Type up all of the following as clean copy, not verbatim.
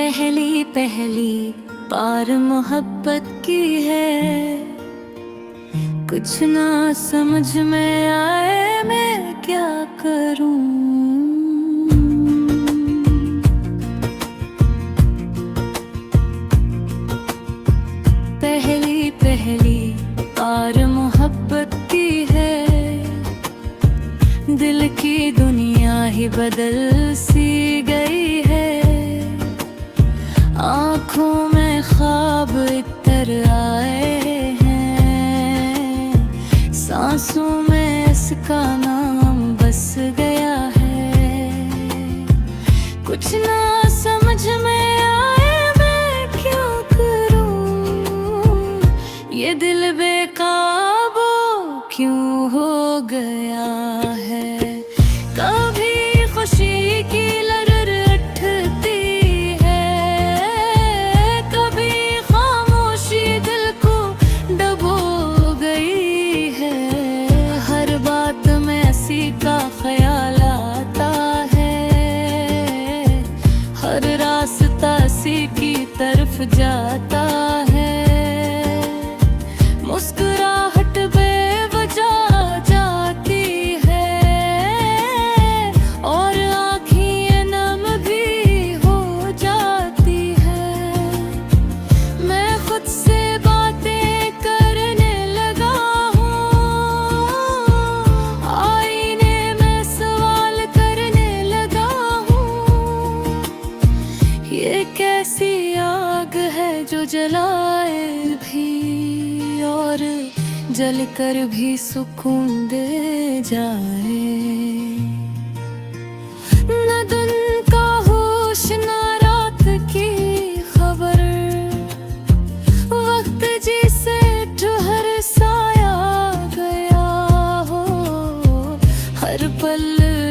पहली पहली बार मोहब्बत की है, कुछ ना समझ में आए मैं क्या करूं। पहली पहली बार मोहब्बत की है, दिल की दुनिया ही बदल सी गई है। आँखों में ख्वाब इतर आए हैं, सांसों में इसका नाम बस गया है। कुछ ना समझ में आए मैं क्या करूं, ये दिल बेकाबू क्यों हो गया है। कभी खुशी की लहर उठती है, कभी खामोशी दिल को डुबो गई है। हर बात में ऐसी का ख्याल आता है, हर रास्ता इसी की तरफ जाता है। मुस्कुराहट बेवजह जाती है और आँखें नम भी हो जाती है। मैं खुद से बातें करने लगा हूँ, आईने में सवाल करने लगा हूँ। ये कैसी आग है जो जलाए भी और जलकर भी सुकून दे जाए। न दिन का होश न रात की खबर, वक्त जिसे ठहर साया गया हो। हर पल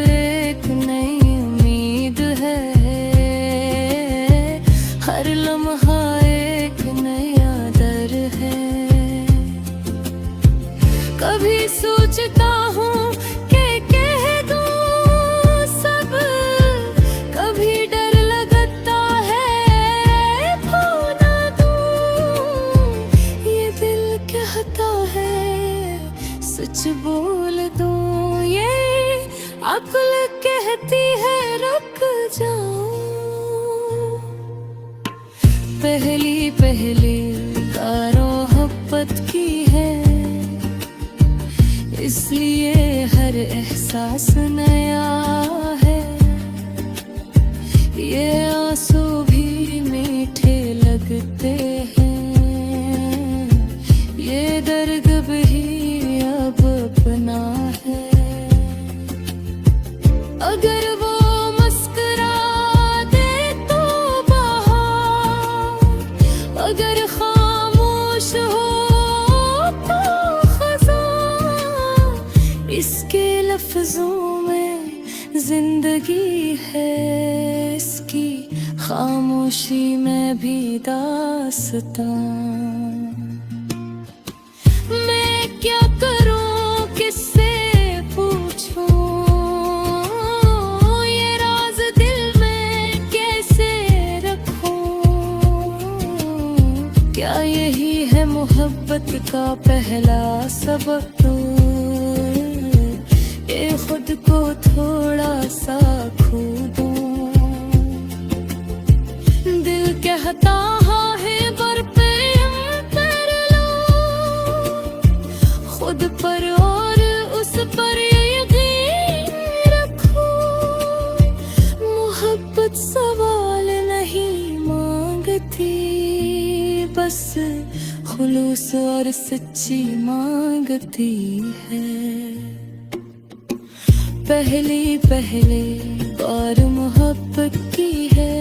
एक नई उम्मीद है, हर लम्हा एक नया दर है। कभी सोचता हूँ कि कह दूँ सब, कभी डर लगता है खो ना दूँ। ये दिल कहता है सच बोल दूँ, ये अक्ल कहती है रुक जाऊँ। पहली पहली बार मोहब्बत की है, इसलिए हर एहसास नया है। ये आंसू भी मीठे लगते हैं, ये दर्द भी अब अपना है। अगर वो मुस्कुरा दे तो बहार, अगर खामोश हो इसके लफ्जों में जिंदगी है, इसकी खामोशी में भी दास्तां। मैं क्या करूं किससे पूछूं, ये राज दिल में कैसे रखूं। क्या यही है मोहब्बत का पहला सबक, ये खुद को थोड़ा सा खो दूं। दिल कहता है पर प्रेम कर लो, खुद पर और उस पर यकीन रखो। मोहब्बत सवाल नहीं मांगती, बस खुलूस और सच्ची मांगती है। पहली पहली बार मोहब्बत की है,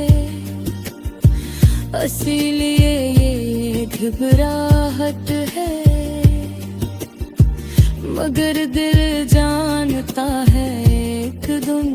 इसीलिए ये घबराहट है। मगर दिल जानता है एक दिन